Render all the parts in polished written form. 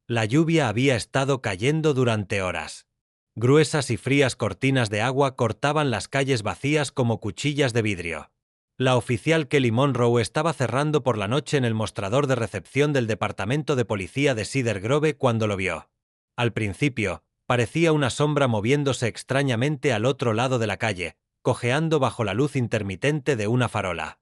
La lluvia había estado cayendo durante horas. Gruesas y frías cortinas de agua cortaban las calles vacías como cuchillas de vidrio. La oficial Kelly Monroe estaba cerrando por la noche en el mostrador de recepción del departamento de policía de Cedar Grove cuando lo vio. Al principio, parecía una sombra moviéndose extrañamente al otro lado de la calle, cojeando bajo la luz intermitente de una farola.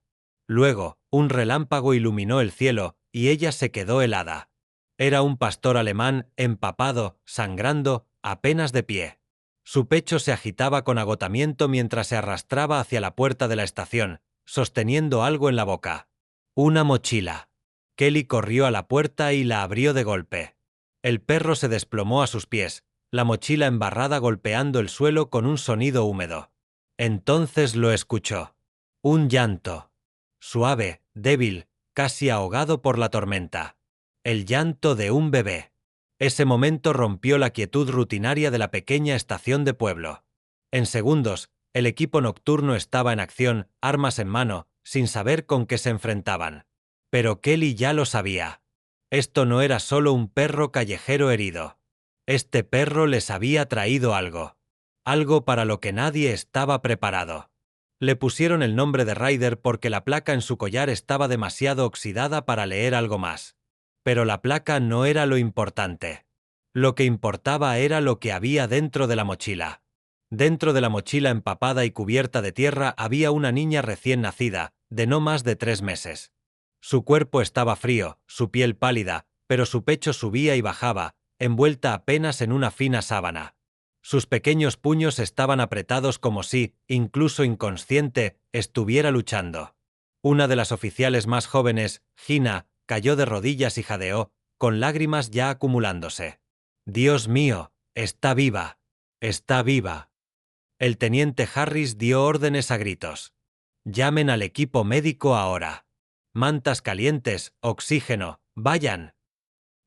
Luego, un relámpago iluminó el cielo, y ella se quedó helada. Era un pastor alemán, empapado, sangrando, apenas de pie. Su pecho se agitaba con agotamiento mientras se arrastraba hacia la puerta de la estación, sosteniendo algo en la boca. Una mochila. Kelly corrió a la puerta y la abrió de golpe. El perro se desplomó a sus pies, la mochila embarrada golpeando el suelo con un sonido húmedo. Entonces lo escuchó. Un llanto. Suave, débil, casi ahogado por la tormenta. El llanto de un bebé. Ese momento rompió la quietud rutinaria de la pequeña estación de pueblo. En segundos, el equipo nocturno estaba en acción, armas en mano, sin saber con qué se enfrentaban. Pero Kelly ya lo sabía. Esto no era solo un perro callejero herido. Este perro les había traído algo. Algo para lo que nadie estaba preparado. Le pusieron el nombre de Ryder porque la placa en su collar estaba demasiado oxidada para leer algo más. Pero la placa no era lo importante. Lo que importaba era lo que había dentro de la mochila. Dentro de la mochila empapada y cubierta de tierra había una niña recién nacida, de no más de 3 meses. Su cuerpo estaba frío, su piel pálida, pero su pecho subía y bajaba, envuelta apenas en una fina sábana. Sus pequeños puños estaban apretados como si, incluso inconsciente, estuviera luchando. Una de las oficiales más jóvenes, Gina, cayó de rodillas y jadeó, con lágrimas ya acumulándose. «Dios mío, está viva. Está viva». El teniente Harris dio órdenes a gritos. «Llamen al equipo médico ahora. Mantas calientes, oxígeno, vayan».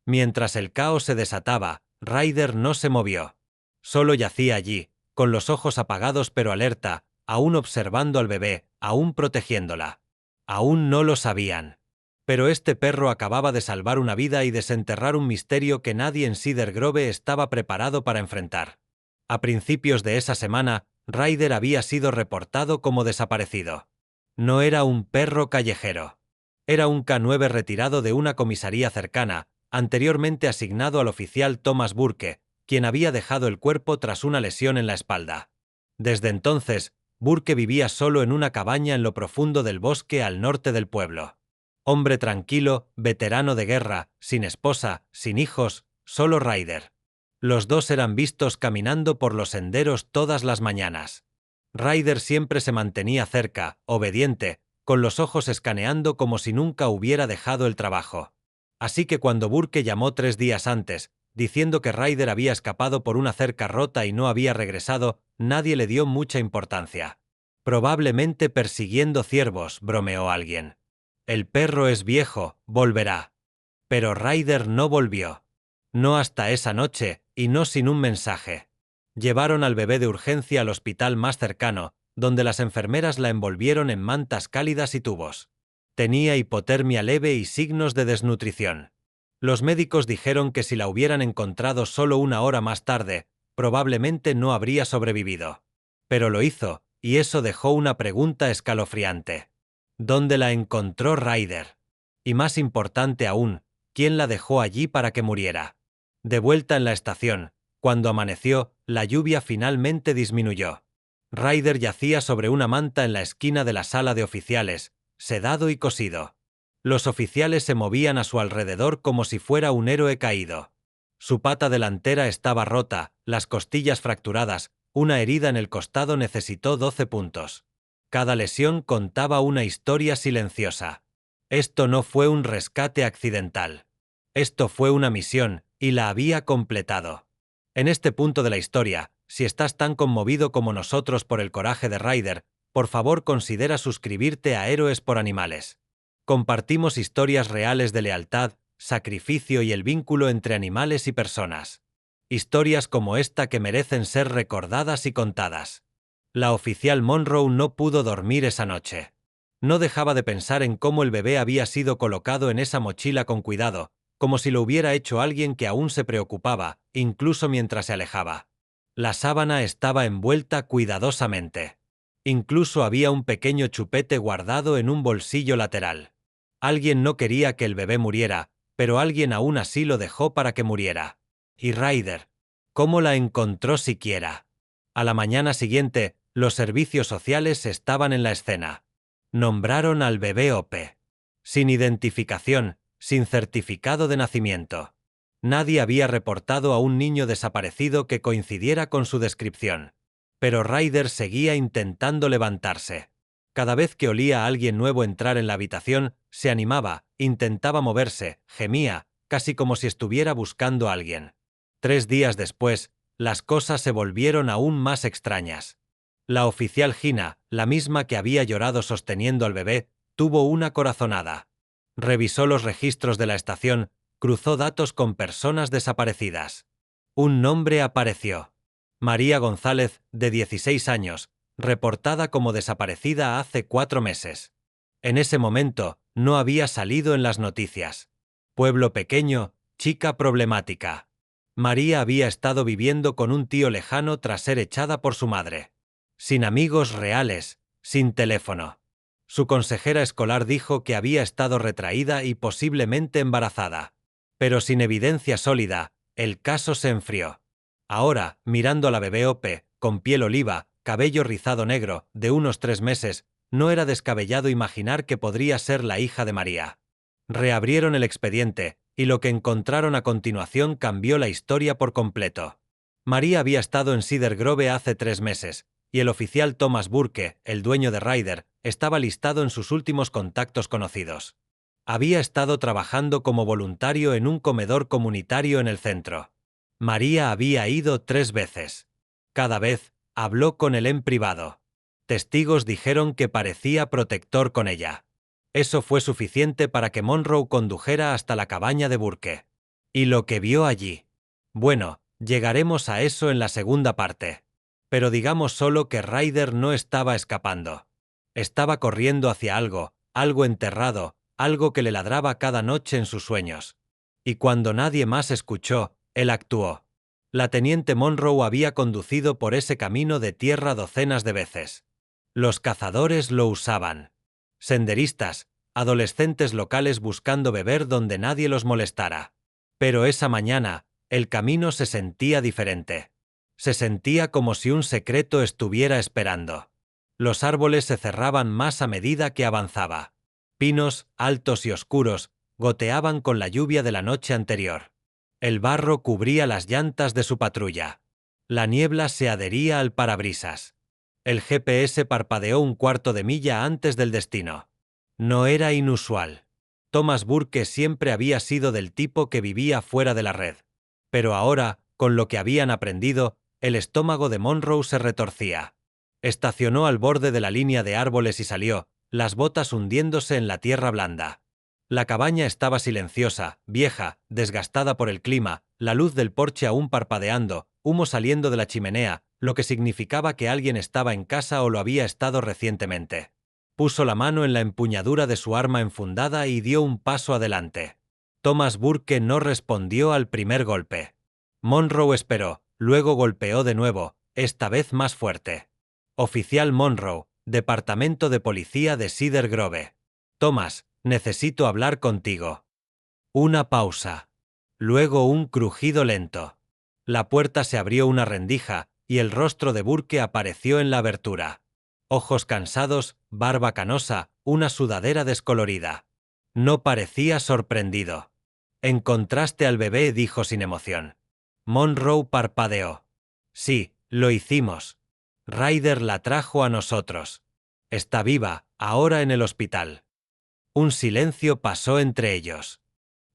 Mientras el caos se desataba, Ryder no se movió. Solo yacía allí, con los ojos apagados pero alerta, aún observando al bebé, aún protegiéndola. Aún no lo sabían. Pero este perro acababa de salvar una vida y desenterrar un misterio que nadie en Cedar Grove estaba preparado para enfrentar. A principios de esa semana, Ryder había sido reportado como desaparecido. No era un perro callejero. Era un K9 retirado de una comisaría cercana, anteriormente asignado al oficial Thomas Burke, quien había dejado el cuerpo tras una lesión en la espalda. Desde entonces, Burke vivía solo en una cabaña en lo profundo del bosque al norte del pueblo. Hombre tranquilo, veterano de guerra, sin esposa, sin hijos, solo Ryder. Los dos eran vistos caminando por los senderos todas las mañanas. Ryder siempre se mantenía cerca, obediente, con los ojos escaneando como si nunca hubiera dejado el trabajo. Así que cuando Burke llamó 3 días antes, diciendo que Ryder había escapado por una cerca rota y no había regresado, nadie le dio mucha importancia. «Probablemente persiguiendo ciervos», bromeó alguien. «El perro es viejo, volverá». Pero Ryder no volvió. No hasta esa noche, y no sin un mensaje. Llevaron al bebé de urgencia al hospital más cercano, donde las enfermeras la envolvieron en mantas cálidas y tubos. Tenía hipotermia leve y signos de desnutrición. Los médicos dijeron que si la hubieran encontrado solo 1 hora más tarde, probablemente no habría sobrevivido. Pero lo hizo, y eso dejó una pregunta escalofriante. ¿Dónde la encontró Ryder? Y más importante aún, ¿quién la dejó allí para que muriera? De vuelta en la estación, cuando amaneció, la lluvia finalmente disminuyó. Ryder yacía sobre una manta en la esquina de la sala de oficiales, sedado y cosido. Los oficiales se movían a su alrededor como si fuera un héroe caído. Su pata delantera estaba rota, las costillas fracturadas, una herida en el costado necesitó 12 puntos. Cada lesión contaba una historia silenciosa. Esto no fue un rescate accidental. Esto fue una misión, y la había completado. En este punto de la historia, si estás tan conmovido como nosotros por el coraje de Ryder, por favor considera suscribirte a Héroes por Animales. Compartimos historias reales de lealtad, sacrificio y el vínculo entre animales y personas. Historias como esta que merecen ser recordadas y contadas. La oficial Monroe no pudo dormir esa noche. No dejaba de pensar en cómo el bebé había sido colocado en esa mochila con cuidado, como si lo hubiera hecho alguien que aún se preocupaba, incluso mientras se alejaba. La sábana estaba envuelta cuidadosamente. Incluso había un pequeño chupete guardado en un bolsillo lateral. Alguien no quería que el bebé muriera, pero alguien aún así lo dejó para que muriera. Y Ryder, ¿cómo la encontró siquiera? A la mañana siguiente, los servicios sociales estaban en la escena. Nombraron al bebé Ope. Sin identificación, sin certificado de nacimiento. Nadie había reportado a un niño desaparecido que coincidiera con su descripción. Pero Ryder seguía intentando levantarse. Cada vez que olía a alguien nuevo entrar en la habitación, se animaba, intentaba moverse, gemía, casi como si estuviera buscando a alguien. 3 días después, las cosas se volvieron aún más extrañas. La oficial Gina, la misma que había llorado sosteniendo al bebé, tuvo una corazonada. Revisó los registros de la estación, cruzó datos con personas desaparecidas. Un nombre apareció. María González, de 16 años, reportada como desaparecida hace 4 meses. En ese momento, no había salido en las noticias. Pueblo pequeño, chica problemática. María había estado viviendo con un tío lejano tras ser echada por su madre. Sin amigos reales, sin teléfono. Su consejera escolar dijo que había estado retraída y posiblemente embarazada. Pero sin evidencia sólida, el caso se enfrió. Ahora, mirando a la bebé Ope, con piel oliva, cabello rizado negro, de unos 3 meses, no era descabellado imaginar que podría ser la hija de María. Reabrieron el expediente, y lo que encontraron a continuación cambió la historia por completo. María había estado en Cedar Grove hace 3 meses, y el oficial Thomas Burke, el dueño de Ryder, estaba listado en sus últimos contactos conocidos. Había estado trabajando como voluntario en un comedor comunitario en el centro. María había ido 3 veces. Cada vez, habló con él en privado. Testigos dijeron que parecía protector con ella. Eso fue suficiente para que Monroe condujera hasta la cabaña de Burke. ¿Y lo que vio allí? Bueno, llegaremos a eso en la segunda parte. Pero digamos solo que Ryder no estaba escapando. Estaba corriendo hacia algo, algo enterrado, algo que le ladraba cada noche en sus sueños. Y cuando nadie más escuchó, él actuó. La teniente Monroe había conducido por ese camino de tierra docenas de veces. Los cazadores lo usaban. Senderistas, adolescentes locales buscando beber donde nadie los molestara. Pero esa mañana, el camino se sentía diferente. Se sentía como si un secreto estuviera esperando. Los árboles se cerraban más a medida que avanzaba. Pinos, altos y oscuros, goteaban con la lluvia de la noche anterior. El barro cubría las llantas de su patrulla. La niebla se adhería al parabrisas. El GPS parpadeó 1/4 de milla antes del destino. No era inusual. Thomas Burke siempre había sido del tipo que vivía fuera de la red. Pero ahora, con lo que habían aprendido, el estómago de Monroe se retorcía. Estacionó al borde de la línea de árboles y salió, las botas hundiéndose en la tierra blanda. La cabaña estaba silenciosa, vieja, desgastada por el clima, la luz del porche aún parpadeando, humo saliendo de la chimenea, lo que significaba que alguien estaba en casa o lo había estado recientemente. Puso la mano en la empuñadura de su arma enfundada y dio un paso adelante. Thomas Burke no respondió al primer golpe. Monroe esperó, luego golpeó de nuevo, esta vez más fuerte. Oficial Monroe, Departamento de Policía de Cedar Grove. Thomas, necesito hablar contigo. Una pausa. Luego un crujido lento. La puerta se abrió una rendija, y el rostro de Burke apareció en la abertura. Ojos cansados, barba canosa, una sudadera descolorida. No parecía sorprendido. «¿Encontraste al bebé?», dijo sin emoción. Monroe parpadeó. «Sí, lo hicimos. Ryder la trajo a nosotros. Está viva, ahora en el hospital». Un silencio pasó entre ellos.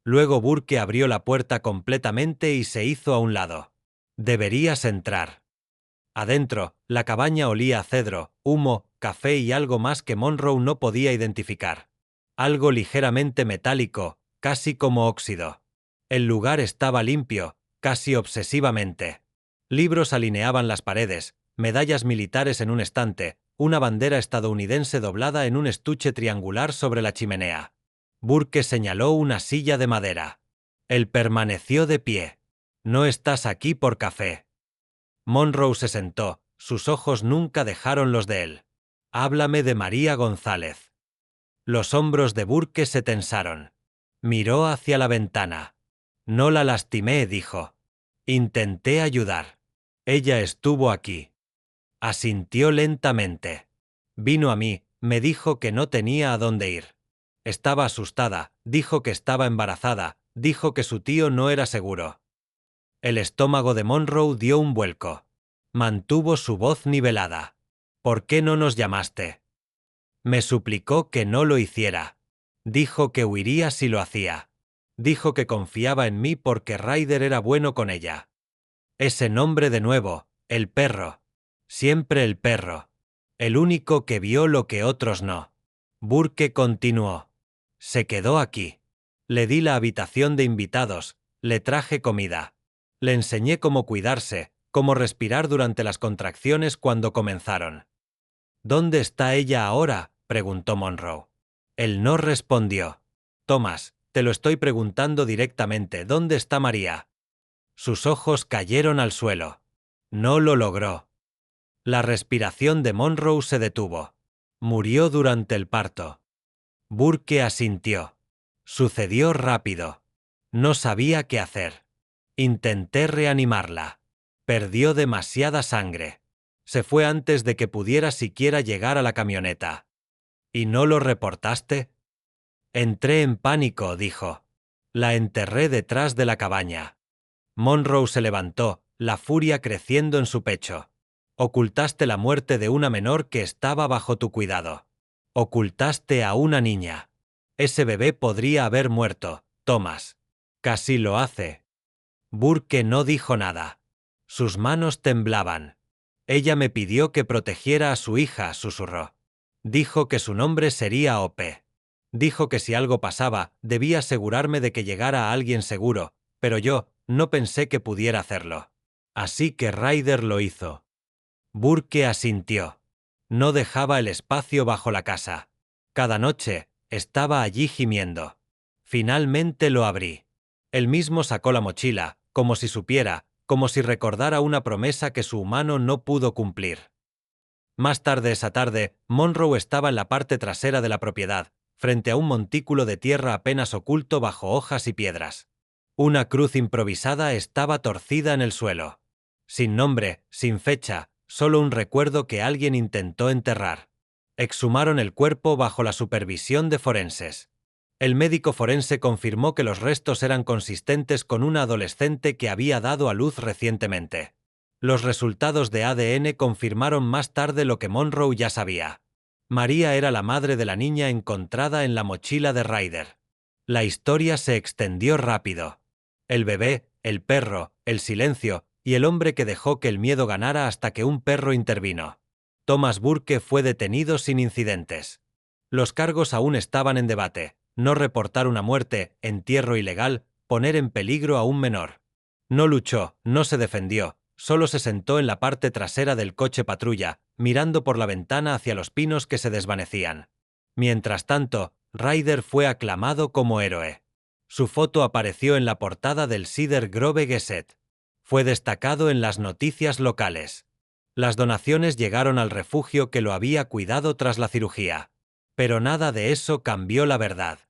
Luego Burke abrió la puerta completamente y se hizo a un lado. «Deberías entrar». Adentro, la cabaña olía a cedro, humo, café y algo más que Monroe no podía identificar. Algo ligeramente metálico, casi como óxido. El lugar estaba limpio, casi obsesivamente. Libros alineaban las paredes, medallas militares en un estante, una bandera estadounidense doblada en un estuche triangular sobre la chimenea. Burke señaló una silla de madera. Él permaneció de pie. No estás aquí por café. Monroe se sentó, sus ojos nunca dejaron los de él. Háblame de María González. Los hombros de Burke se tensaron. Miró hacia la ventana. No la lastimé, dijo. Intenté ayudar. Ella estuvo aquí. Asintió lentamente. Vino a mí, me dijo que no tenía a dónde ir. Estaba asustada, dijo que estaba embarazada, dijo que su tío no era seguro. El estómago de Monroe dio un vuelco. Mantuvo su voz nivelada. ¿Por qué no nos llamaste? Me suplicó que no lo hiciera. Dijo que huiría si lo hacía. Dijo que confiaba en mí porque Ryder era bueno con ella. Ese nombre de nuevo, el perro. Siempre el perro. El único que vio lo que otros no. Burke continuó. Se quedó aquí. Le di la habitación de invitados, le traje comida. Le enseñé cómo cuidarse, cómo respirar durante las contracciones cuando comenzaron. ¿Dónde está ella ahora?, preguntó Monroe. Él no respondió. Thomas, te lo estoy preguntando directamente, ¿dónde está María? Sus ojos cayeron al suelo. No lo logró. La respiración de Monroe se detuvo. Murió durante el parto. Burke asintió. Sucedió rápido. No sabía qué hacer. Intenté reanimarla. Perdió demasiada sangre. Se fue antes de que pudiera siquiera llegar a la camioneta. ¿Y no lo reportaste? Entré en pánico, dijo. La enterré detrás de la cabaña. Monroe se levantó, la furia creciendo en su pecho. Ocultaste la muerte de una menor que estaba bajo tu cuidado. Ocultaste a una niña. Ese bebé podría haber muerto, Thomas. Casi lo hace. Burke no dijo nada. Sus manos temblaban. Ella me pidió que protegiera a su hija, susurró. Dijo que su nombre sería Ope. Dijo que si algo pasaba, debía asegurarme de que llegara a alguien seguro, pero yo no pensé que pudiera hacerlo. Así que Ryder lo hizo. Burke asintió. No dejaba el espacio bajo la casa. Cada noche, estaba allí gimiendo. Finalmente lo abrí. Él mismo sacó la mochila, como si supiera, como si recordara una promesa que su humano no pudo cumplir. Más tarde esa tarde, Monroe estaba en la parte trasera de la propiedad, frente a un montículo de tierra apenas oculto bajo hojas y piedras. Una cruz improvisada estaba torcida en el suelo. Sin nombre, sin fecha, solo un recuerdo que alguien intentó enterrar. Exhumaron el cuerpo bajo la supervisión de forenses. El médico forense confirmó que los restos eran consistentes con una adolescente que había dado a luz recientemente. Los resultados de ADN confirmaron más tarde lo que Monroe ya sabía. María era la madre de la niña encontrada en la mochila de Ryder. La historia se extendió rápido. El bebé, el perro, el silencio y el hombre que dejó que el miedo ganara hasta que un perro intervino. Thomas Burke fue detenido sin incidentes. Los cargos aún estaban en debate. No reportar una muerte, entierro ilegal, poner en peligro a un menor. No luchó, no se defendió, solo se sentó en la parte trasera del coche patrulla, mirando por la ventana hacia los pinos que se desvanecían. Mientras tanto, Ryder fue aclamado como héroe. Su foto apareció en la portada del Cedar Grove Gazette. Fue destacado en las noticias locales. Las donaciones llegaron al refugio que lo había cuidado tras la cirugía. Pero nada de eso cambió la verdad.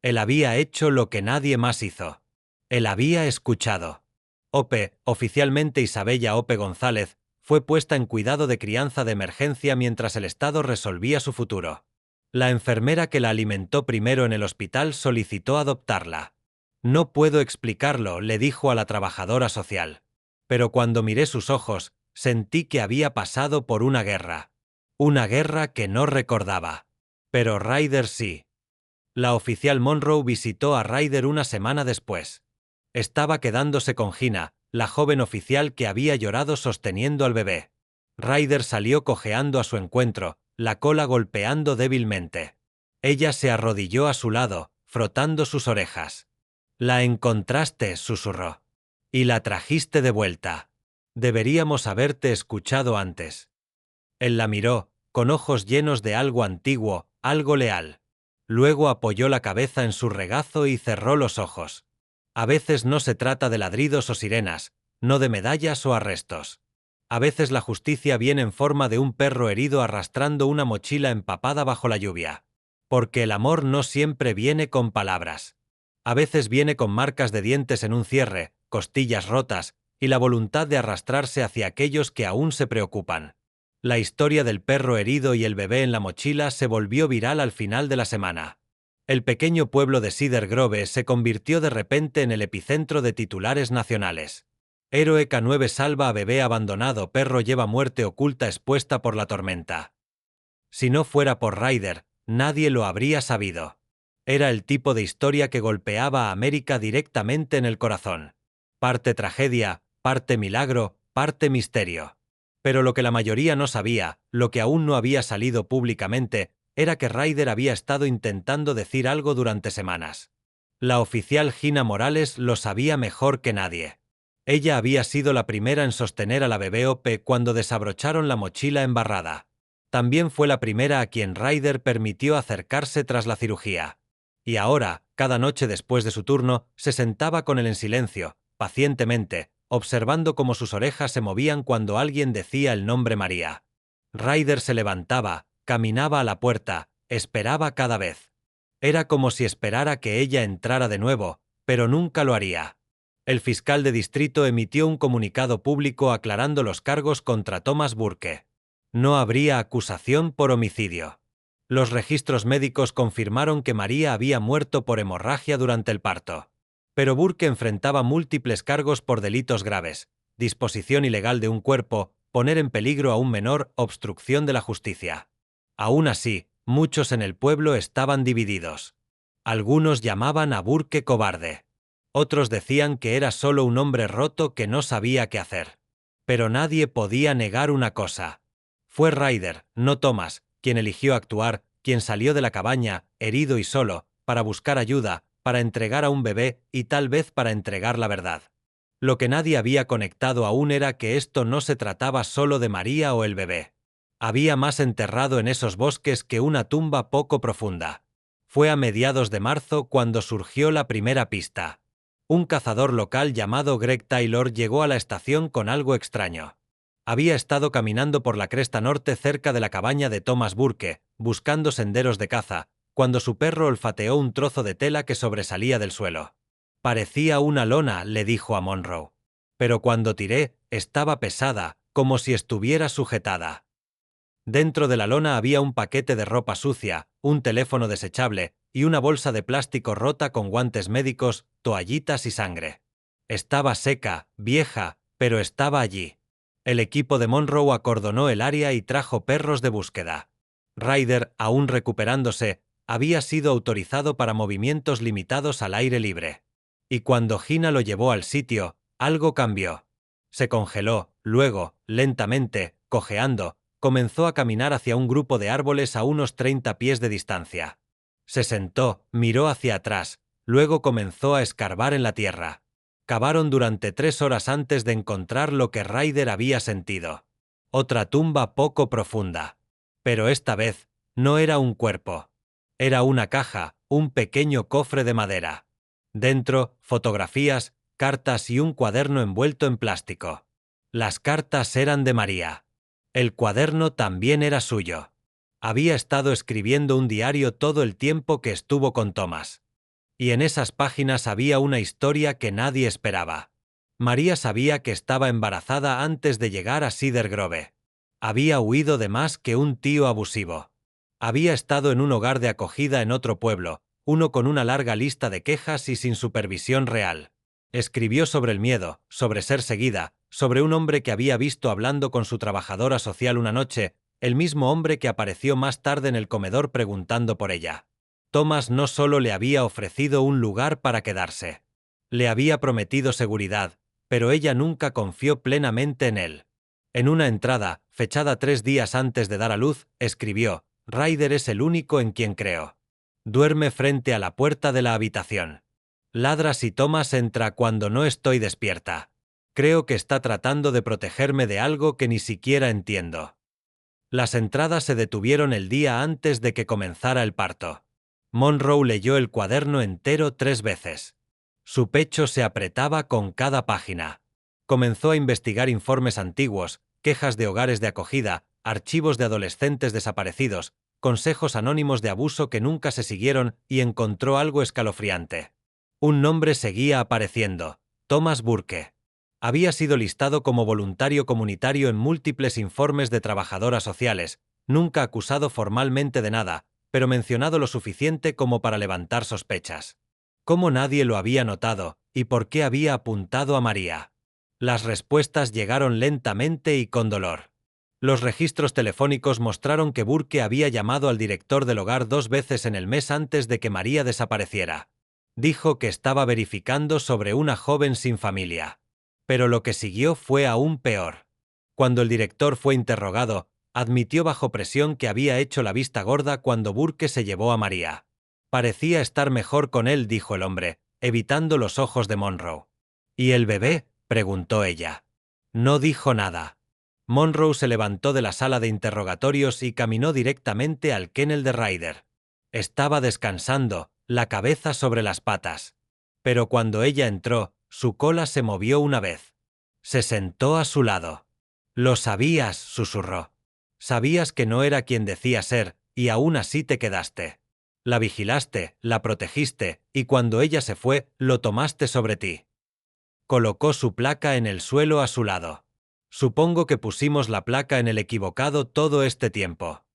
Él había hecho lo que nadie más hizo. Él había escuchado. Ope, oficialmente Isabella Ope González, fue puesta en cuidado de crianza de emergencia mientras el Estado resolvía su futuro. La enfermera que la alimentó primero en el hospital solicitó adoptarla. No puedo explicarlo, le dijo a la trabajadora social. Pero cuando miré sus ojos, sentí que había pasado por una guerra. Una guerra que no recordaba. Pero Ryder sí. La oficial Monroe visitó a Ryder una semana después. Estaba quedándose con Gina, la joven oficial que había llorado sosteniendo al bebé. Ryder salió cojeando a su encuentro, la cola golpeando débilmente. Ella se arrodilló a su lado, frotando sus orejas. «La encontraste», susurró. «Y la trajiste de vuelta. Deberíamos haberte escuchado antes». Él la miró, con ojos llenos de algo antiguo, algo leal. Luego apoyó la cabeza en su regazo y cerró los ojos. A veces no se trata de ladridos o sirenas, no de medallas o arrestos. A veces la justicia viene en forma de un perro herido arrastrando una mochila empapada bajo la lluvia. Porque el amor no siempre viene con palabras. A veces viene con marcas de dientes en un cierre, costillas rotas, y la voluntad de arrastrarse hacia aquellos que aún se preocupan. La historia del perro herido y el bebé en la mochila se volvió viral al final de la semana. El pequeño pueblo de Cedar Grove se convirtió de repente en el epicentro de titulares nacionales. Héroe K9 salva a bebé abandonado, perro lleva muerte oculta expuesta por la tormenta. Si no fuera por Ryder, nadie lo habría sabido. Era el tipo de historia que golpeaba a América directamente en el corazón. Parte tragedia, parte milagro, parte misterio. Pero lo que la mayoría no sabía, lo que aún no había salido públicamente, era que Ryder había estado intentando decir algo durante semanas. La oficial Gina Morales lo sabía mejor que nadie. Ella había sido la primera en sostener a la bebé Ope cuando desabrocharon la mochila embarrada. También fue la primera a quien Ryder permitió acercarse tras la cirugía. Y ahora, cada noche después de su turno, se sentaba con él en silencio, pacientemente, observando cómo sus orejas se movían cuando alguien decía el nombre María. Ryder se levantaba, caminaba a la puerta, esperaba cada vez. Era como si esperara que ella entrara de nuevo, pero nunca lo haría. El fiscal de distrito emitió un comunicado público aclarando los cargos contra Thomas Burke. No habría acusación por homicidio. Los registros médicos confirmaron que María había muerto por hemorragia durante el parto. Pero Burke enfrentaba múltiples cargos por delitos graves: disposición ilegal de un cuerpo, poner en peligro a un menor, obstrucción de la justicia. Aún así, muchos en el pueblo estaban divididos. Algunos llamaban a Burke cobarde. Otros decían que era solo un hombre roto que no sabía qué hacer. Pero nadie podía negar una cosa. Fue Ryder, no Thomas, quien eligió actuar, quien salió de la cabaña, herido y solo, para buscar ayuda, para entregar a un bebé y tal vez para entregar la verdad. Lo que nadie había conectado aún era que esto no se trataba solo de María o el bebé. Había más enterrado en esos bosques que una tumba poco profunda. Fue a mediados de marzo cuando surgió la primera pista. Un cazador local llamado Greg Taylor llegó a la estación con algo extraño. Había estado caminando por la cresta norte cerca de la cabaña de Thomas Burke, buscando senderos de caza, cuando su perro olfateó un trozo de tela que sobresalía del suelo. Parecía una lona, le dijo a Monroe. Pero cuando tiré, estaba pesada, como si estuviera sujetada. Dentro de la lona había un paquete de ropa sucia, un teléfono desechable y una bolsa de plástico rota con guantes médicos, toallitas y sangre. Estaba seca, vieja, pero estaba allí. El equipo de Monroe acordonó el área y trajo perros de búsqueda. Ryder, aún recuperándose, había sido autorizado para movimientos limitados al aire libre. Y cuando Gina lo llevó al sitio, algo cambió. Se congeló, luego, lentamente, cojeando, comenzó a caminar hacia un grupo de árboles a unos 30 pies de distancia. Se sentó, miró hacia atrás, luego comenzó a escarbar en la tierra. Cavaron durante 3 horas antes de encontrar lo que Ryder había sentido. Otra tumba poco profunda. Pero esta vez, no era un cuerpo. Era una caja, un pequeño cofre de madera. Dentro, fotografías, cartas y un cuaderno envuelto en plástico. Las cartas eran de María. El cuaderno también era suyo. Había estado escribiendo un diario todo el tiempo que estuvo con Thomas. Y en esas páginas había una historia que nadie esperaba. María sabía que estaba embarazada antes de llegar a Cedar Grove. Había huido de más que un tío abusivo. Había estado en un hogar de acogida en otro pueblo, uno con una larga lista de quejas y sin supervisión real. Escribió sobre el miedo, sobre ser seguida, sobre un hombre que había visto hablando con su trabajadora social una noche, el mismo hombre que apareció más tarde en el comedor preguntando por ella. Thomas no solo le había ofrecido un lugar para quedarse. Le había prometido seguridad, pero ella nunca confió plenamente en él. En una entrada, fechada 3 días antes de dar a luz, escribió: Ryder es el único en quien creo. Duerme frente a la puerta de la habitación. Ladra si Thomas entra cuando no estoy despierta. Creo que está tratando de protegerme de algo que ni siquiera entiendo. Las entradas se detuvieron el día antes de que comenzara el parto. Monroe leyó el cuaderno entero 3 veces. Su pecho se apretaba con cada página. Comenzó a investigar informes antiguos, quejas de hogares de acogida, archivos de adolescentes desaparecidos, consejos anónimos de abuso que nunca se siguieron y encontró algo escalofriante. Un nombre seguía apareciendo: Thomas Burke. Había sido listado como voluntario comunitario en múltiples informes de trabajadoras sociales, nunca acusado formalmente de nada, pero mencionado lo suficiente como para levantar sospechas. ¿Cómo nadie lo había notado, y por qué había apuntado a María? Las respuestas llegaron lentamente y con dolor. Los registros telefónicos mostraron que Burke había llamado al director del hogar 2 veces en el mes antes de que María desapareciera. Dijo que estaba verificando sobre una joven sin familia. Pero lo que siguió fue aún peor. Cuando el director fue interrogado, admitió bajo presión que había hecho la vista gorda cuando Burke se llevó a María. Parecía estar mejor con él, dijo el hombre, evitando los ojos de Monroe. ¿Y el bebé?, preguntó ella. No dijo nada. Monroe se levantó de la sala de interrogatorios y caminó directamente al kennel de Ryder. Estaba descansando, la cabeza sobre las patas. Pero cuando ella entró, su cola se movió una vez. Se sentó a su lado. «Lo sabías», susurró. «Sabías que no era quien decía ser, y aún así te quedaste. La vigilaste, la protegiste, y cuando ella se fue, lo tomaste sobre ti». Colocó su placa en el suelo a su lado. «Supongo que pusimos la placa en el equivocado todo este tiempo».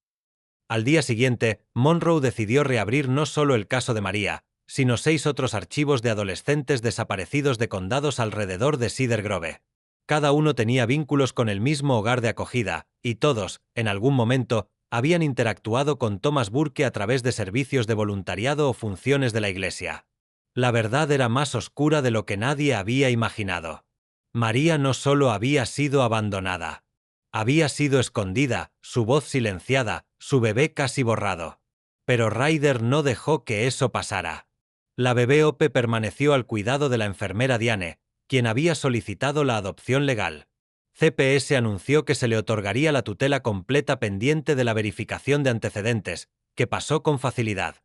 Al día siguiente, Monroe decidió reabrir no solo el caso de María, sino 6 otros archivos de adolescentes desaparecidos de condados alrededor de Cedar Grove. Cada uno tenía vínculos con el mismo hogar de acogida, y todos, en algún momento, habían interactuado con Thomas Burke a través de servicios de voluntariado o funciones de la iglesia. La verdad era más oscura de lo que nadie había imaginado. María no solo había sido abandonada. Había sido escondida, su voz silenciada, su bebé casi borrado. Pero Ryder no dejó que eso pasara. La bebé Hope permaneció al cuidado de la enfermera Diane, quien había solicitado la adopción legal. CPS anunció que se le otorgaría la tutela completa pendiente de la verificación de antecedentes, que pasó con facilidad.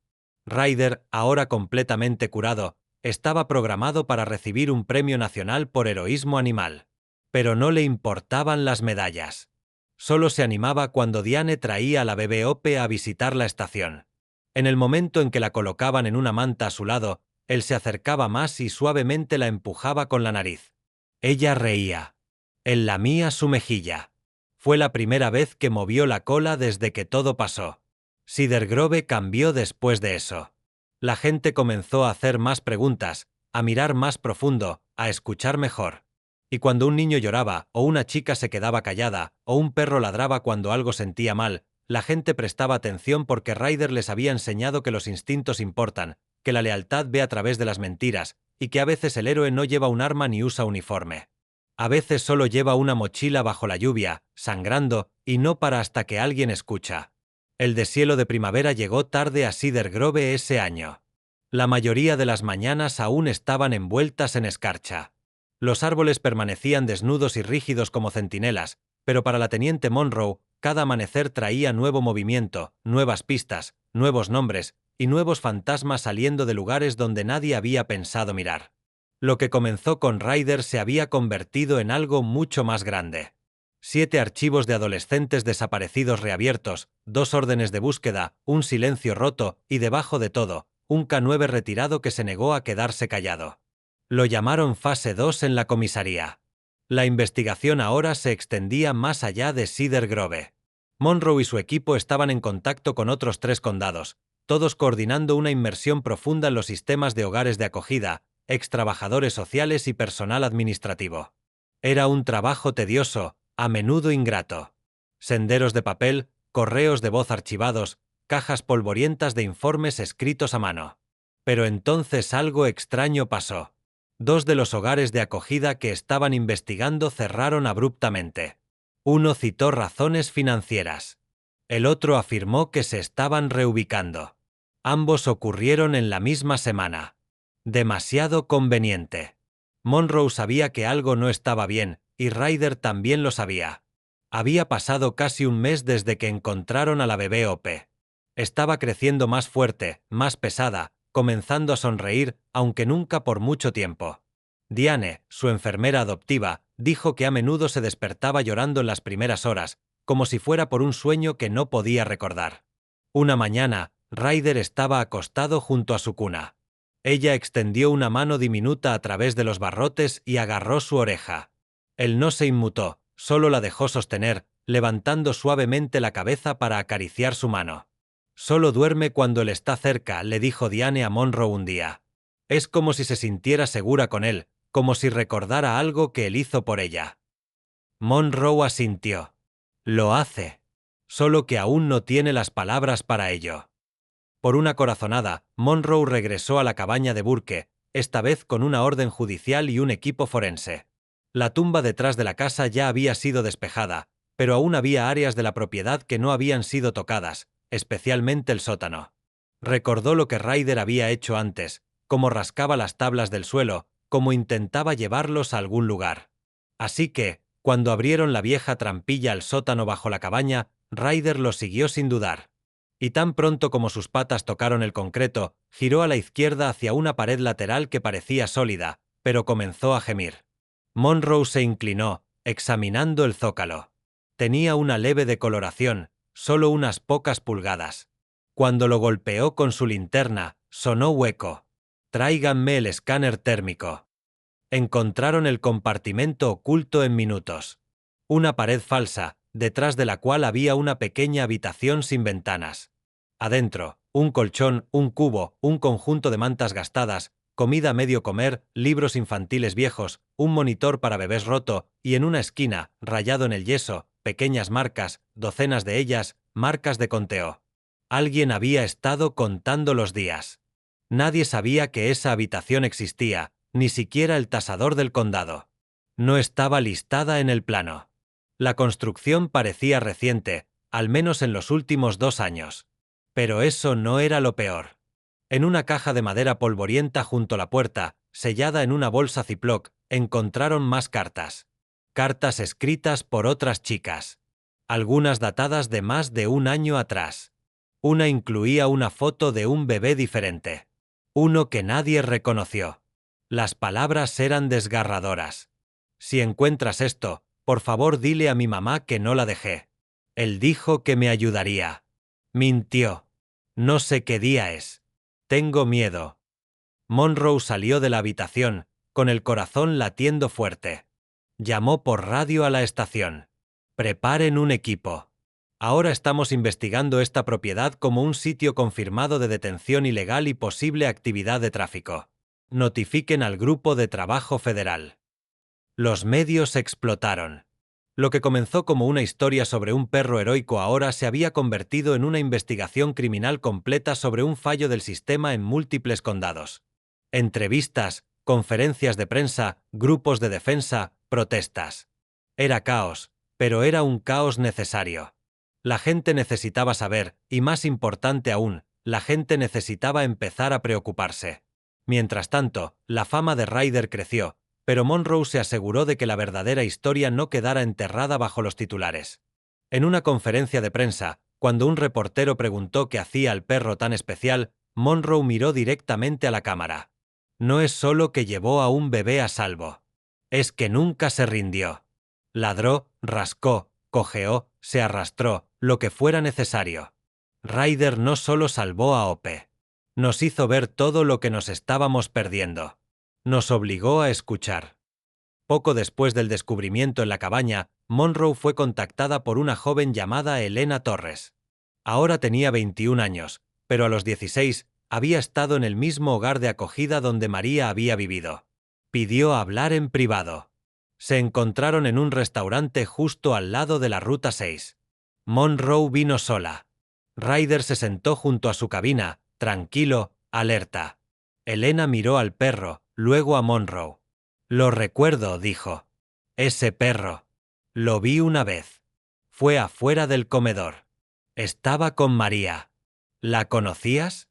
Ryder, ahora completamente curado, estaba programado para recibir un premio nacional por heroísmo animal. Pero no le importaban las medallas. Solo se animaba cuando Diane traía a la bebé Hope a visitar la estación. En el momento en que la colocaban en una manta a su lado, él se acercaba más y suavemente la empujaba con la nariz. Ella reía. Él lamía su mejilla. Fue la primera vez que movió la cola desde que todo pasó. Cedar Grove cambió después de eso. La gente comenzó a hacer más preguntas, a mirar más profundo, a escuchar mejor. Y cuando un niño lloraba, o una chica se quedaba callada, o un perro ladraba cuando algo sentía mal, la gente prestaba atención porque Ryder les había enseñado que los instintos importan, que la lealtad ve a través de las mentiras, y que a veces el héroe no lleva un arma ni usa uniforme. A veces solo lleva una mochila bajo la lluvia, sangrando, y no para hasta que alguien escucha. El deshielo de primavera llegó tarde a Cedar Grove ese año. La mayoría de las mañanas aún estaban envueltas en escarcha. Los árboles permanecían desnudos y rígidos como centinelas, pero para la teniente Monroe, cada amanecer traía nuevo movimiento, nuevas pistas, nuevos nombres y nuevos fantasmas saliendo de lugares donde nadie había pensado mirar. Lo que comenzó con Ryder se había convertido en algo mucho más grande. 7 archivos de adolescentes desaparecidos reabiertos, 2 órdenes de búsqueda, un silencio roto y, debajo de todo, un K9 retirado que se negó a quedarse callado. Lo llamaron fase 2 en la comisaría. La investigación ahora se extendía más allá de Cedar Grove. Monroe y su equipo estaban en contacto con otros 3 condados, todos coordinando una inmersión profunda en los sistemas de hogares de acogida, extrabajadores sociales y personal administrativo. Era un trabajo tedioso, a menudo ingrato. Senderos de papel, correos de voz archivados, cajas polvorientas de informes escritos a mano. Pero entonces algo extraño pasó. 2 de los hogares de acogida que estaban investigando cerraron abruptamente. Uno citó razones financieras. El otro afirmó que se estaban reubicando. Ambos ocurrieron en la misma semana. Demasiado conveniente. Monroe sabía que algo no estaba bien, y Ryder también lo sabía. Había pasado casi un mes desde que encontraron a la bebé Hope. Estaba creciendo más fuerte, más pesada, comenzando a sonreír, aunque nunca por mucho tiempo. Diane, su enfermera adoptiva, dijo que a menudo se despertaba llorando en las primeras horas, como si fuera por un sueño que no podía recordar. Una mañana, Ryder estaba acostado junto a su cuna. Ella extendió una mano diminuta a través de los barrotes y agarró su oreja. Él no se inmutó, solo la dejó sostener, levantando suavemente la cabeza para acariciar su mano. Solo duerme cuando él está cerca, le dijo Diane a Monroe un día. Es como si se sintiera segura con él, como si recordara algo que él hizo por ella. Monroe asintió. Lo hace. Solo que aún no tiene las palabras para ello. Por una corazonada, Monroe regresó a la cabaña de Burke, esta vez con una orden judicial y un equipo forense. La tumba detrás de la casa ya había sido despejada, pero aún había áreas de la propiedad que no habían sido tocadas, especialmente el sótano. Recordó lo que Ryder había hecho antes, cómo rascaba las tablas del suelo, cómo intentaba llevarlos a algún lugar. Así que, cuando abrieron la vieja trampilla al sótano bajo la cabaña, Ryder lo siguió sin dudar. Y tan pronto como sus patas tocaron el concreto, giró a la izquierda hacia una pared lateral que parecía sólida, pero comenzó a gemir. Monroe se inclinó, examinando el zócalo. Tenía una leve decoloración, solo unas pocas pulgadas. Cuando lo golpeó con su linterna, sonó hueco. Tráiganme el escáner térmico. Encontraron el compartimento oculto en minutos. Una pared falsa, detrás de la cual había una pequeña habitación sin ventanas. Adentro, un colchón, un cubo, un conjunto de mantas gastadas, comida a medio comer, libros infantiles viejos, un monitor para bebés roto, y en una esquina, rayado en el yeso, pequeñas marcas, docenas de ellas, marcas de conteo. Alguien había estado contando los días. Nadie sabía que esa habitación existía, ni siquiera el tasador del condado. No estaba listada en el plano. La construcción parecía reciente, al menos en los últimos 2 años. Pero eso no era lo peor. En una caja de madera polvorienta junto a la puerta, sellada en una bolsa Ziploc, encontraron más cartas. Cartas escritas por otras chicas. Algunas datadas de más de 1 año atrás. Una incluía una foto de un bebé diferente. Uno que nadie reconoció. Las palabras eran desgarradoras. Si encuentras esto, por favor dile a mi mamá que no la dejé. Él dijo que me ayudaría. Mintió. No sé qué día es. Tengo miedo. Monroe salió de la habitación, con el corazón latiendo fuerte. Llamó por radio a la estación. Preparen un equipo. Ahora estamos investigando esta propiedad como un sitio confirmado de detención ilegal y posible actividad de tráfico. Notifiquen al Grupo de Trabajo Federal. Los medios explotaron. Lo que comenzó como una historia sobre un perro heroico ahora se había convertido en una investigación criminal completa sobre un fallo del sistema en múltiples condados. Entrevistas, conferencias de prensa, grupos de defensa, protestas. Era caos, pero era un caos necesario. La gente necesitaba saber, y más importante aún, la gente necesitaba empezar a preocuparse. Mientras tanto, la fama de Ryder creció, pero Monroe se aseguró de que la verdadera historia no quedara enterrada bajo los titulares. En una conferencia de prensa, cuando un reportero preguntó qué hacía el perro tan especial, Monroe miró directamente a la cámara. No es solo que llevó a un bebé a salvo. Es que nunca se rindió. Ladró, rascó, cojeó, se arrastró, lo que fuera necesario. Ryder no solo salvó a Hope. Nos hizo ver todo lo que nos estábamos perdiendo. Nos obligó a escuchar. Poco después del descubrimiento en la cabaña, Monroe fue contactada por una joven llamada Elena Torres. Ahora tenía 21 años, pero a los 16 había estado en el mismo hogar de acogida donde María había vivido. Pidió hablar en privado. Se encontraron en un restaurante justo al lado de la Ruta 6. Monroe vino sola. Ryder se sentó junto a su cabina, tranquilo, alerta. Elena miró al perro, luego a Monroe. Lo recuerdo, dijo. Ese perro. Lo vi una vez. Fue afuera del comedor. Estaba con María. ¿La conocías?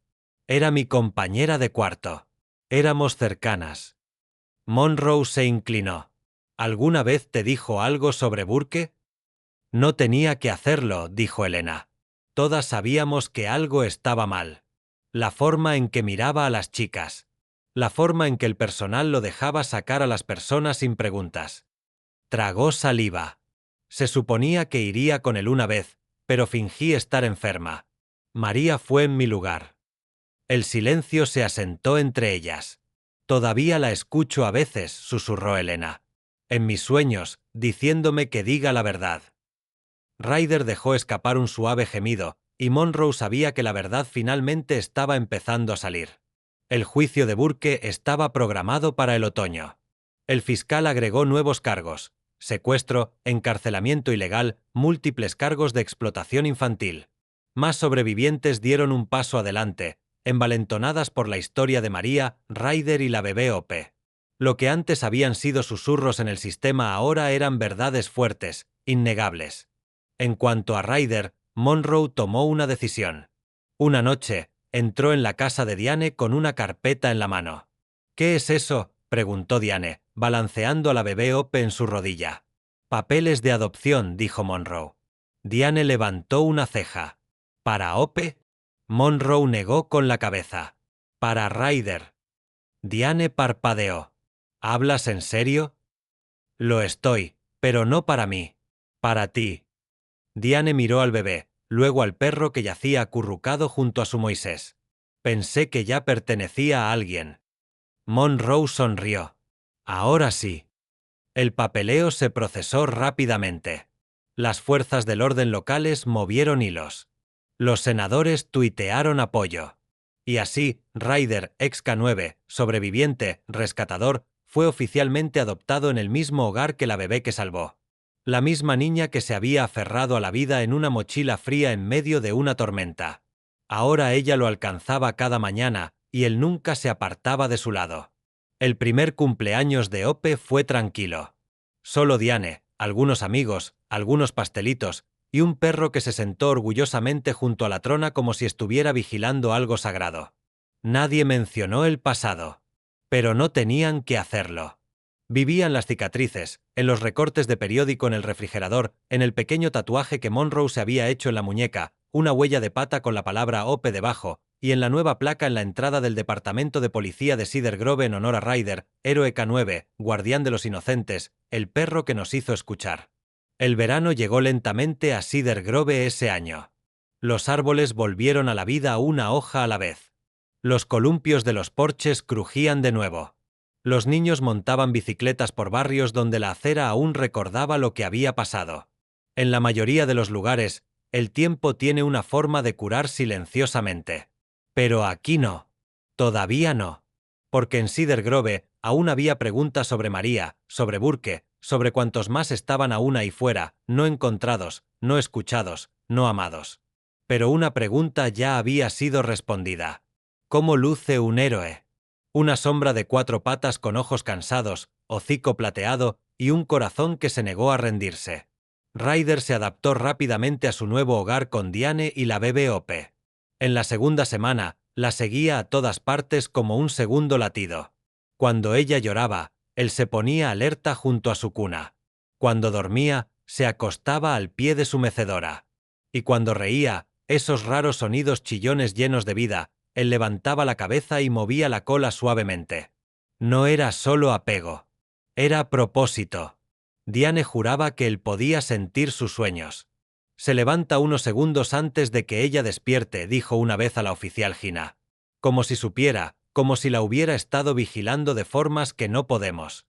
Era mi compañera de cuarto. Éramos cercanas. Monroe se inclinó. ¿Alguna vez te dijo algo sobre Burke? No tenía que hacerlo, dijo Elena. Todas sabíamos que algo estaba mal. la forma en que miraba a las chicas, la forma en que el personal lo dejaba sacar a las personas sin preguntas. Tragó saliva. Se suponía que iría con él una vez, pero fingí estar enferma. María fue en mi lugar. El silencio se asentó entre ellas. Todavía la escucho a veces, susurró Elena. En mis sueños, diciéndome que diga la verdad. Ryder dejó escapar un suave gemido, y Monroe sabía que la verdad finalmente estaba empezando a salir. El juicio de Burke estaba programado para el otoño. El fiscal agregó nuevos cargos: secuestro, encarcelamiento ilegal, múltiples cargos de explotación infantil. Más sobrevivientes dieron un paso adelante, envalentonadas por la historia de María, Ryder y la bebé Hope. Lo que antes habían sido susurros en el sistema ahora eran verdades fuertes, innegables. En cuanto a Ryder, Monroe tomó una decisión. Una noche, entró en la casa de Diane con una carpeta en la mano. «¿Qué es eso?», preguntó Diane, balanceando a la bebé Hope en su rodilla. «Papeles de adopción», dijo Monroe. Diane levantó una ceja. «¿Para Hope?». Monroe negó con la cabeza. «Para Ryder». Diane parpadeó. «¿Hablas en serio?». «Lo estoy, pero no para mí. Para ti». Diane miró al bebé, luego al perro que yacía acurrucado junto a su Moisés. «Pensé que ya pertenecía a alguien». Monroe sonrió. «Ahora sí». El papeleo se procesó rápidamente. Las fuerzas del orden locales movieron hilos. Los senadores tuitearon apoyo. Y así, Ryder, ex K9, sobreviviente, rescatador, fue oficialmente adoptado en el mismo hogar que la bebé que salvó. La misma niña que se había aferrado a la vida en una mochila fría en medio de una tormenta. Ahora ella lo alcanzaba cada mañana, y él nunca se apartaba de su lado. El primer cumpleaños de Hope fue tranquilo. Solo Diane, algunos amigos, algunos pastelitos, y un perro que se sentó orgullosamente junto a la trona como si estuviera vigilando algo sagrado. Nadie mencionó el pasado. Pero no tenían que hacerlo. Vivían las cicatrices, en los recortes de periódico en el refrigerador, en el pequeño tatuaje que Monroe se había hecho en la muñeca, una huella de pata con la palabra Hope debajo, y en la nueva placa en la entrada del departamento de policía de Cedar Grove en honor a Ryder, héroe K9, guardián de los inocentes, el perro que nos hizo escuchar. El verano llegó lentamente a Cedar Grove ese año. Los árboles volvieron a la vida una hoja a la vez. Los columpios de los porches crujían de nuevo. Los niños montaban bicicletas por barrios donde la acera aún recordaba lo que había pasado. En la mayoría de los lugares, el tiempo tiene una forma de curar silenciosamente. Pero aquí no. Todavía no. Porque en Cedar Grove aún había preguntas sobre María, sobre Burke, sobre cuantos más estaban aún ahí fuera, no encontrados, no escuchados, no amados. Pero una pregunta ya había sido respondida. ¿Cómo luce un héroe? Una sombra de 4 patas con ojos cansados, hocico plateado y un corazón que se negó a rendirse. Ryder se adaptó rápidamente a su nuevo hogar con Diane y la bebé Hope. En la segunda semana, la seguía a todas partes como un segundo latido. Cuando ella lloraba, él se ponía alerta junto a su cuna. Cuando dormía, se acostaba al pie de su mecedora. Y cuando reía, esos raros sonidos chillones llenos de vida, él levantaba la cabeza y movía la cola suavemente. No era solo apego. Era propósito. Diane juraba que él podía sentir sus sueños. «Se levanta unos segundos antes de que ella despierte», dijo una vez a la oficial Gina. Como si supiera, como si la hubiera estado vigilando de formas que no podemos.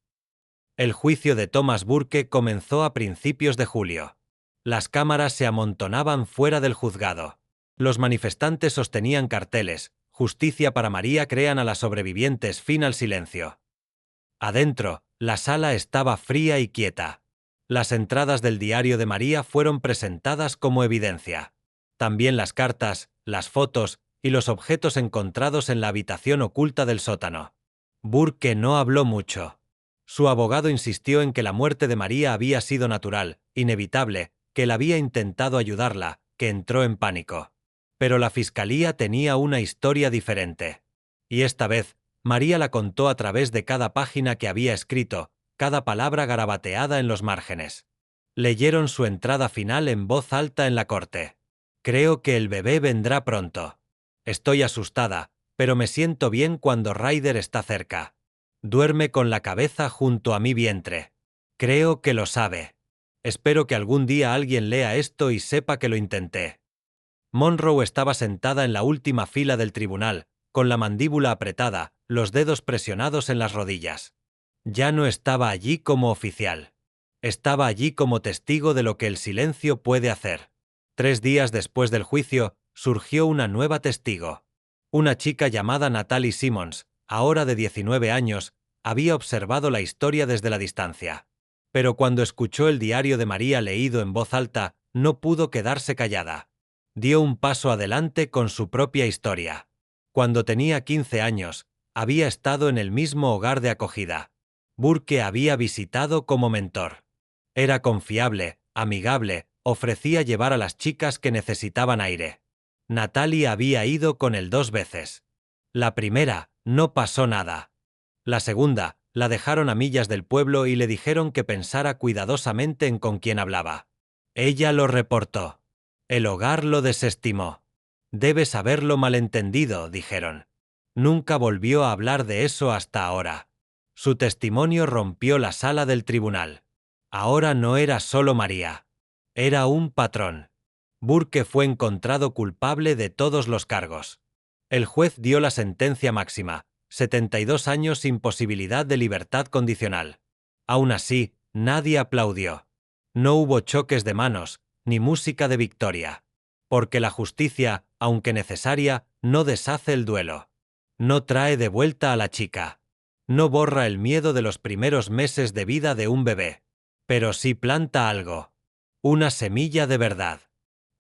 El juicio de Thomas Burke comenzó a principios de julio. Las cámaras se amontonaban fuera del juzgado. Los manifestantes sostenían carteles: «Justicia para María, crean a las sobrevivientes, fin al silencio». Adentro, la sala estaba fría y quieta. Las entradas del diario de María fueron presentadas como evidencia. También las cartas, las fotos y los objetos encontrados en la habitación oculta del sótano. Burke no habló mucho. Su abogado insistió en que la muerte de María había sido natural, inevitable, que él había intentado ayudarla, que entró en pánico. Pero la fiscalía tenía una historia diferente. Y esta vez, María la contó a través de cada página que había escrito, cada palabra garabateada en los márgenes. Leyeron su entrada final en voz alta en la corte. «Creo que el bebé vendrá pronto. Estoy asustada, pero me siento bien cuando Ryder está cerca. Duerme con la cabeza junto a mi vientre. Creo que lo sabe. Espero que algún día alguien lea esto y sepa que lo intenté. Monroe estaba sentada en la última fila del tribunal, con la mandíbula apretada, los dedos presionados en las rodillas. Ya no estaba allí como oficial. Estaba allí como testigo de lo que el silencio puede hacer. 3 días después del juicio, surgió una nueva testigo. Una chica llamada Natalie Simmons, ahora de 19 años, había observado la historia desde la distancia. Pero cuando escuchó el diario de María leído en voz alta, no pudo quedarse callada. Dio un paso adelante con su propia historia. Cuando tenía 15 años, había estado en el mismo hogar de acogida. Burke había visitado como mentor. Era confiable, amigable, ofrecía llevar a las chicas que necesitaban aire. Natalie había ido con él 2 veces. La primera, no pasó nada. La segunda, la dejaron a millas del pueblo y le dijeron que pensara cuidadosamente en con quién hablaba. Ella lo reportó. El hogar lo desestimó. Debes haberlo malentendido, dijeron. Nunca volvió a hablar de eso hasta ahora. Su testimonio rompió la sala del tribunal. Ahora no era solo María. Era un patrón. Burke fue encontrado culpable de todos los cargos. El juez dio la sentencia máxima, 72 años sin posibilidad de libertad condicional. Aún así, nadie aplaudió. No hubo choques de manos, ni música de victoria. Porque la justicia, aunque necesaria, no deshace el duelo. No trae de vuelta a la chica. No borra el miedo de los primeros meses de vida de un bebé. Pero sí planta algo. Una semilla de verdad.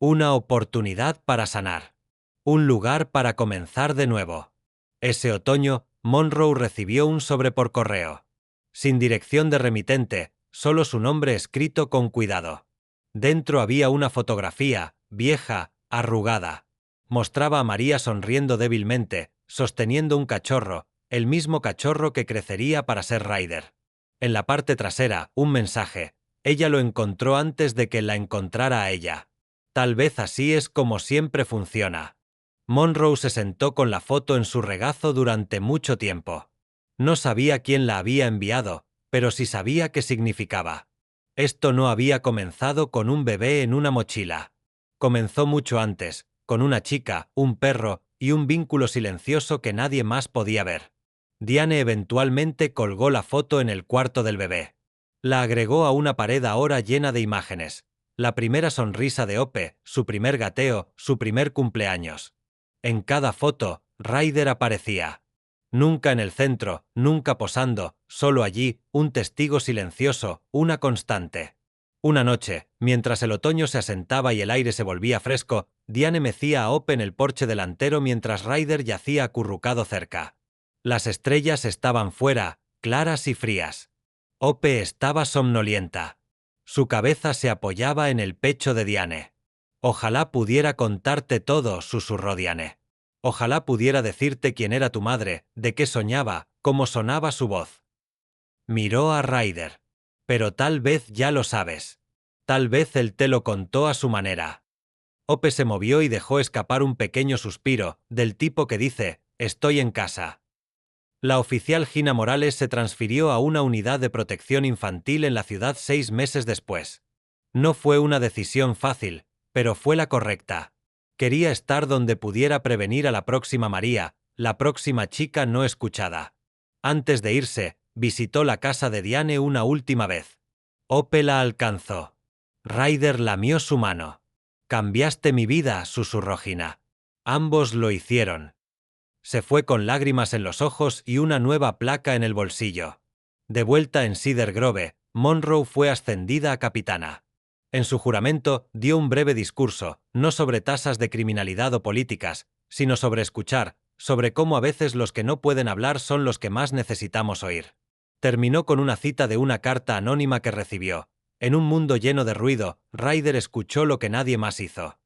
Una oportunidad para sanar. Un lugar para comenzar de nuevo. Ese otoño, Monroe recibió un sobre por correo. Sin dirección de remitente, solo su nombre escrito con cuidado. Dentro había una fotografía, vieja, arrugada. Mostraba a María sonriendo débilmente, sosteniendo un cachorro, el mismo cachorro que crecería para ser Ryder. En la parte trasera, un mensaje. Ella lo encontró antes de que la encontrara a ella. Tal vez así es como siempre funciona. Monroe se sentó con la foto en su regazo durante mucho tiempo. No sabía quién la había enviado, pero sí sabía qué significaba. Esto no había comenzado con un bebé en una mochila. Comenzó mucho antes, con una chica, un perro y un vínculo silencioso que nadie más podía ver. Diane eventualmente colgó la foto en el cuarto del bebé. La agregó a una pared ahora llena de imágenes. La primera sonrisa de Hope, su primer gateo, su primer cumpleaños. En cada foto, Ryder aparecía. Nunca en el centro, nunca posando, solo allí, un testigo silencioso, una constante. Una noche, mientras el otoño se asentaba y el aire se volvía fresco, Diane mecía a Hope en el porche delantero mientras Ryder yacía acurrucado cerca. Las estrellas estaban fuera, claras y frías. Hope estaba somnolienta. Su cabeza se apoyaba en el pecho de Diane. Ojalá pudiera contarte todo, susurró Diane. Ojalá pudiera decirte quién era tu madre, de qué soñaba, cómo sonaba su voz. Miró a Ryder. Pero tal vez ya lo sabes. Tal vez él te lo contó a su manera. Hope se movió y dejó escapar un pequeño suspiro, del tipo que dice, estoy en casa. La oficial Gina Morales se transfirió a una unidad de protección infantil en la ciudad 6 meses después. No fue una decisión fácil, pero fue la correcta. Quería estar donde pudiera prevenir a la próxima María, la próxima chica no escuchada. Antes de irse, visitó la casa de Diane una última vez. Hope la alcanzó. Ryder lamió su mano. Cambiaste mi vida, susurró Gina. Ambos lo hicieron. Se fue con lágrimas en los ojos y una nueva placa en el bolsillo. De vuelta en Cedar Grove, Monroe fue ascendida a capitana. En su juramento dio un breve discurso, no sobre tasas de criminalidad o políticas, sino sobre escuchar, sobre cómo a veces los que no pueden hablar son los que más necesitamos oír. Terminó con una cita de una carta anónima que recibió. En un mundo lleno de ruido, Ryder escuchó lo que nadie más hizo.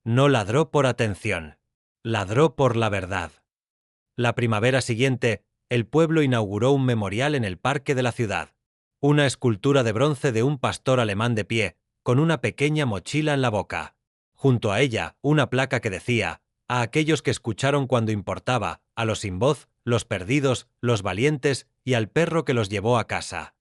No ladró por atención. Ladró por la verdad. La primavera siguiente, el pueblo inauguró un memorial en el parque de la ciudad. Una escultura de bronce de un pastor alemán de pie, con una pequeña mochila en la boca. Junto a ella, una placa que decía, a aquellos que escucharon cuando importaba, a los sin voz, los perdidos, los valientes y al perro que los llevó a casa.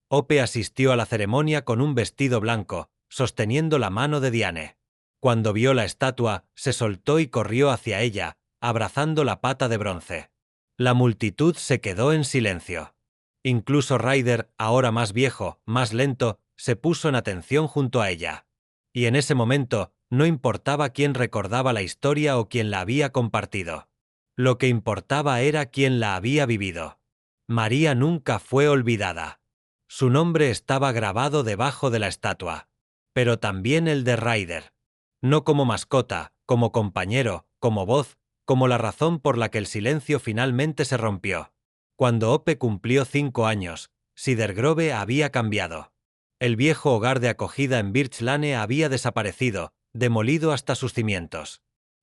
Hope asistió a la ceremonia con un vestido blanco, sosteniendo la mano de Diane. Cuando vio la estatua, se soltó y corrió hacia ella, abrazando la pata de bronce. La multitud se quedó en silencio. Incluso Ryder, ahora más viejo, más lento, se puso en atención junto a ella. Y en ese momento, no importaba quién recordaba la historia o quién la había compartido. Lo que importaba era quién la había vivido. María nunca fue olvidada. Su nombre estaba grabado debajo de la estatua. Pero también el de Ryder. No como mascota, como compañero, como voz, como la razón por la que el silencio finalmente se rompió. Cuando Hope cumplió 5 años, Cedar Grove había cambiado. El viejo hogar de acogida en Birch Lane había desaparecido, demolido hasta sus cimientos.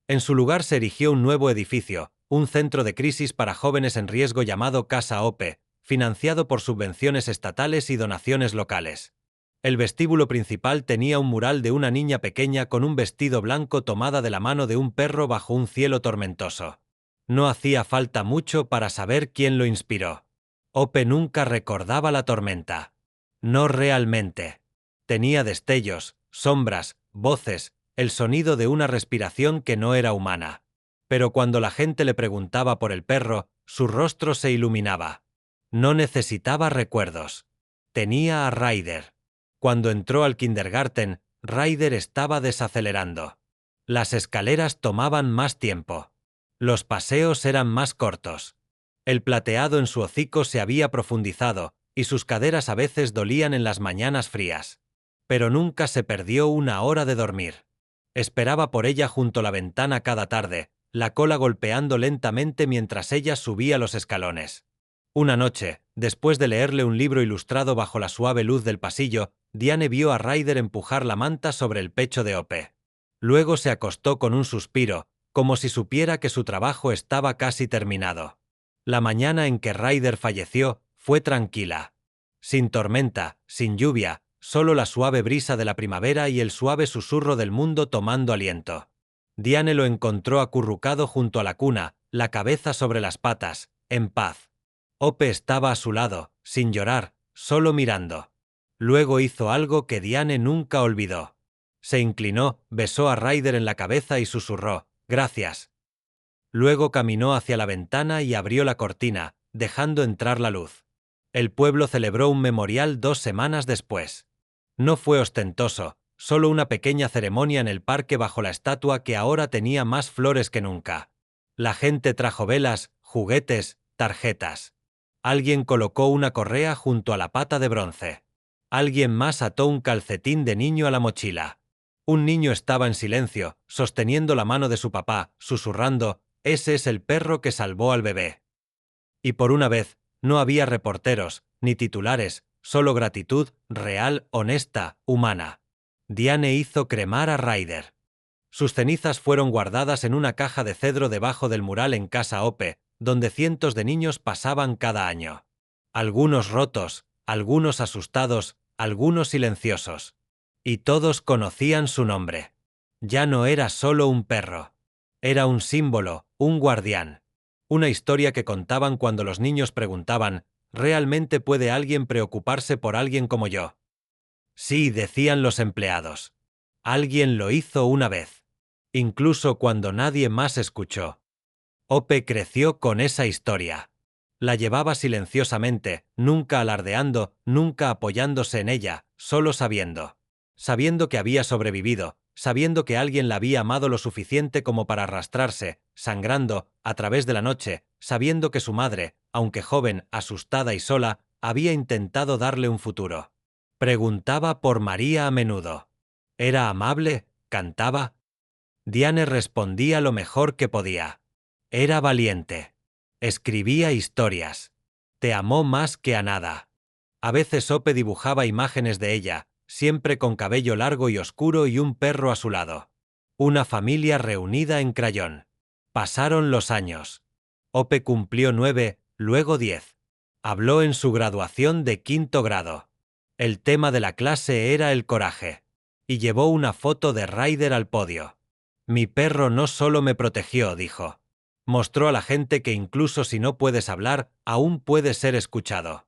En su lugar se erigió un nuevo edificio, un centro de crisis para jóvenes en riesgo llamado Casa Hope, financiado por subvenciones estatales y donaciones locales. El vestíbulo principal tenía un mural de una niña pequeña con un vestido blanco tomada de la mano de un perro bajo un cielo tormentoso. No hacía falta mucho para saber quién lo inspiró. Hope nunca recordaba la tormenta. No realmente. Tenía destellos, sombras, voces, el sonido de una respiración que no era humana. Pero cuando la gente le preguntaba por el perro, su rostro se iluminaba. No necesitaba recuerdos. Tenía a Ryder. Cuando entró al kindergarten, Ryder estaba desacelerando. Las escaleras tomaban más tiempo. Los paseos eran más cortos. El plateado en su hocico se había profundizado, y sus caderas a veces dolían en las mañanas frías. Pero nunca se perdió una hora de dormir. Esperaba por ella junto a la ventana cada tarde, la cola golpeando lentamente mientras ella subía los escalones. Una noche, después de leerle un libro ilustrado bajo la suave luz del pasillo, Diane vio a Ryder empujar la manta sobre el pecho de Hope. Luego se acostó con un suspiro, como si supiera que su trabajo estaba casi terminado. La mañana en que Ryder falleció fue tranquila. Sin tormenta, sin lluvia, solo la suave brisa de la primavera y el suave susurro del mundo tomando aliento. Diane lo encontró acurrucado junto a la cuna, la cabeza sobre las patas, en paz. Hope estaba a su lado, sin llorar, solo mirando. Luego hizo algo que Diane nunca olvidó. Se inclinó, besó a Ryder en la cabeza y susurró, «Gracias». Luego caminó hacia la ventana y abrió la cortina, dejando entrar la luz. El pueblo celebró un memorial 2 semanas después. No fue ostentoso, solo una pequeña ceremonia en el parque bajo la estatua que ahora tenía más flores que nunca. La gente trajo velas, juguetes, tarjetas. Alguien colocó una correa junto a la pata de bronce. Alguien más ató un calcetín de niño a la mochila. Un niño estaba en silencio, sosteniendo la mano de su papá, susurrando, «Ese es el perro que salvó al bebé». Y por una vez, no había reporteros, ni titulares, solo gratitud, real, honesta, humana. Diane hizo cremar a Ryder. Sus cenizas fueron guardadas en una caja de cedro debajo del mural en Casa Hope, donde cientos de niños pasaban cada año. Algunos rotos, algunos asustados, algunos silenciosos. Y todos conocían su nombre. Ya no era solo un perro. Era un símbolo, un guardián. Una historia que contaban cuando los niños preguntaban, ¿realmente puede alguien preocuparse por alguien como yo? Sí, decían los empleados. Alguien lo hizo una vez. Incluso cuando nadie más escuchó. Hope creció con esa historia. La llevaba silenciosamente, nunca alardeando, nunca apoyándose en ella, solo sabiendo. Sabiendo que había sobrevivido, sabiendo que alguien la había amado lo suficiente como para arrastrarse, sangrando, a través de la noche, sabiendo que su madre, aunque joven, asustada y sola, había intentado darle un futuro. Preguntaba por María a menudo. ¿Era amable? ¿Cantaba? Diane respondía lo mejor que podía. Era valiente. Escribía historias. Te amó más que a nada. A veces Hope dibujaba imágenes de ella, siempre con cabello largo y oscuro y un perro a su lado. Una familia reunida en crayón. Pasaron los años. Hope cumplió 9, luego 10. Habló en su graduación de 5º grado. El tema de la clase era el coraje. Y llevó una foto de Ryder al podio. Mi perro no solo me protegió, dijo. Mostró a la gente que incluso si no puedes hablar, aún puedes ser escuchado.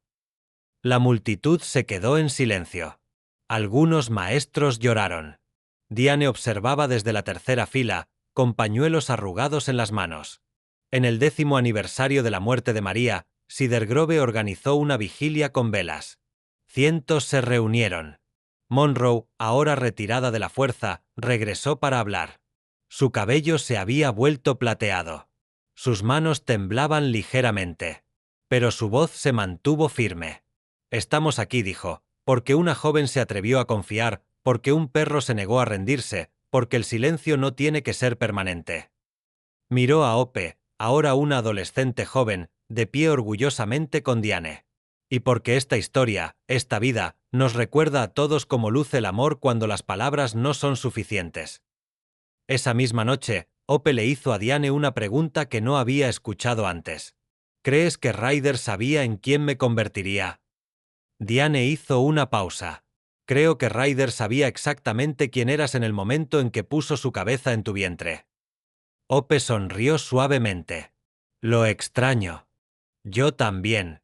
La multitud se quedó en silencio. Algunos maestros lloraron. Diane observaba desde la tercera fila, con pañuelos arrugados en las manos. En el 10º aniversario de la muerte de María, Cedar Grove organizó una vigilia con velas. Cientos se reunieron. Monroe, ahora retirada de la fuerza, regresó para hablar. Su cabello se había vuelto plateado. Sus manos temblaban ligeramente. Pero su voz se mantuvo firme. Estamos aquí, dijo, porque una joven se atrevió a confiar, porque un perro se negó a rendirse, porque el silencio no tiene que ser permanente. Miró a Hope, ahora una adolescente joven, de pie orgullosamente con Diane. Y porque esta historia, esta vida, nos recuerda a todos cómo luce el amor cuando las palabras no son suficientes. Esa misma noche, Hope le hizo a Diane una pregunta que no había escuchado antes. ¿Crees que Ryder sabía en quién me convertiría? Diane hizo una pausa. Creo que Ryder sabía exactamente quién eras en el momento en que puso su cabeza en tu vientre. Hope sonrió suavemente. Lo extraño. Yo también.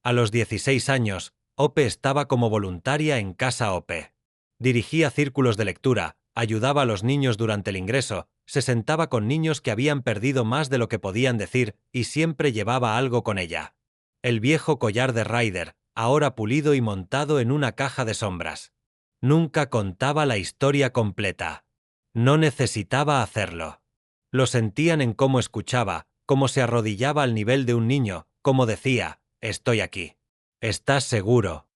A los 16 años, Hope estaba como voluntaria en Casa Hope. Dirigía círculos de lectura, ayudaba a los niños durante el ingreso, se sentaba con niños que habían perdido más de lo que podían decir y siempre llevaba algo con ella. El viejo collar de Ryder, ahora pulido y montado en una caja de sombras. Nunca contaba la historia completa. No necesitaba hacerlo. Lo sentían en cómo escuchaba, cómo se arrodillaba al nivel de un niño, cómo decía, «Estoy aquí». «¿Estás seguro?»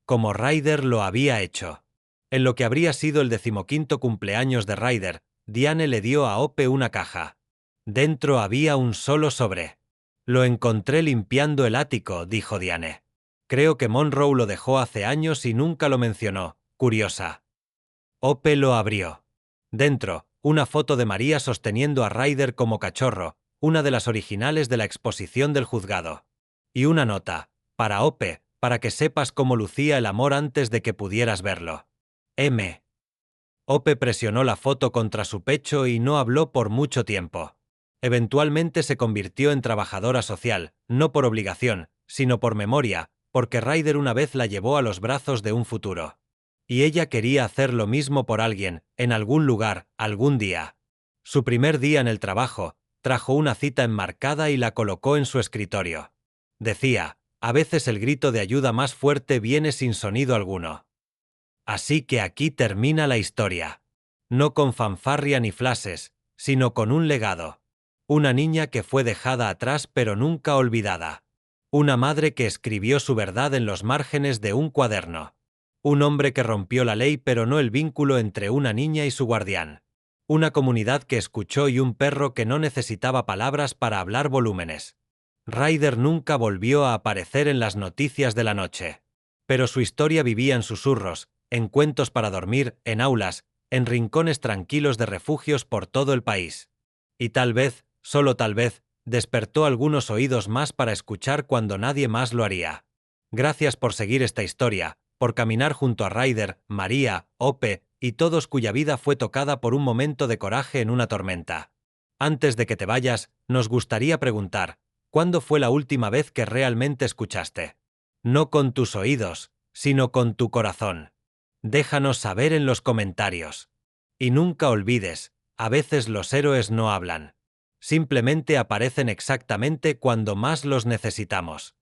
Como Ryder lo había hecho. En lo que habría sido el 15º cumpleaños de Ryder, Diane le dio a Hope una caja. Dentro había un solo sobre. «Lo encontré limpiando el ático», dijo Diane. «Creo que Monroe lo dejó hace años y nunca lo mencionó, curiosa». Hope lo abrió. Dentro, una foto de María sosteniendo a Ryder como cachorro, una de las originales de la exposición del juzgado. Y una nota, para Hope, para que sepas cómo lucía el amor antes de que pudieras verlo. M. Hope presionó la foto contra su pecho y no habló por mucho tiempo. Eventualmente se convirtió en trabajadora social, no por obligación, sino por memoria, porque Ryder una vez la llevó a los brazos de un futuro. Y ella quería hacer lo mismo por alguien, en algún lugar, algún día. Su primer día en el trabajo, trajo una cita enmarcada y la colocó en su escritorio. Decía, a veces el grito de ayuda más fuerte viene sin sonido alguno. Así que aquí termina la historia. No con fanfarria ni flashes, sino con un legado. Una niña que fue dejada atrás pero nunca olvidada. Una madre que escribió su verdad en los márgenes de un cuaderno. Un hombre que rompió la ley pero no el vínculo entre una niña y su guardián. Una comunidad que escuchó y un perro que no necesitaba palabras para hablar volúmenes. Ryder nunca volvió a aparecer en las noticias de la noche. Pero su historia vivía en susurros, en cuentos para dormir, en aulas, en rincones tranquilos de refugios por todo el país. Y tal vez, solo tal vez, despertó algunos oídos más para escuchar cuando nadie más lo haría. Gracias por seguir esta historia, por caminar junto a Ryder, María, Hope y todos cuya vida fue tocada por un momento de coraje en una tormenta. Antes de que te vayas, nos gustaría preguntar, ¿cuándo fue la última vez que realmente escuchaste? No con tus oídos, sino con tu corazón. Déjanos saber en los comentarios. Y nunca olvides, a veces los héroes no hablan. Simplemente aparecen exactamente cuando más los necesitamos.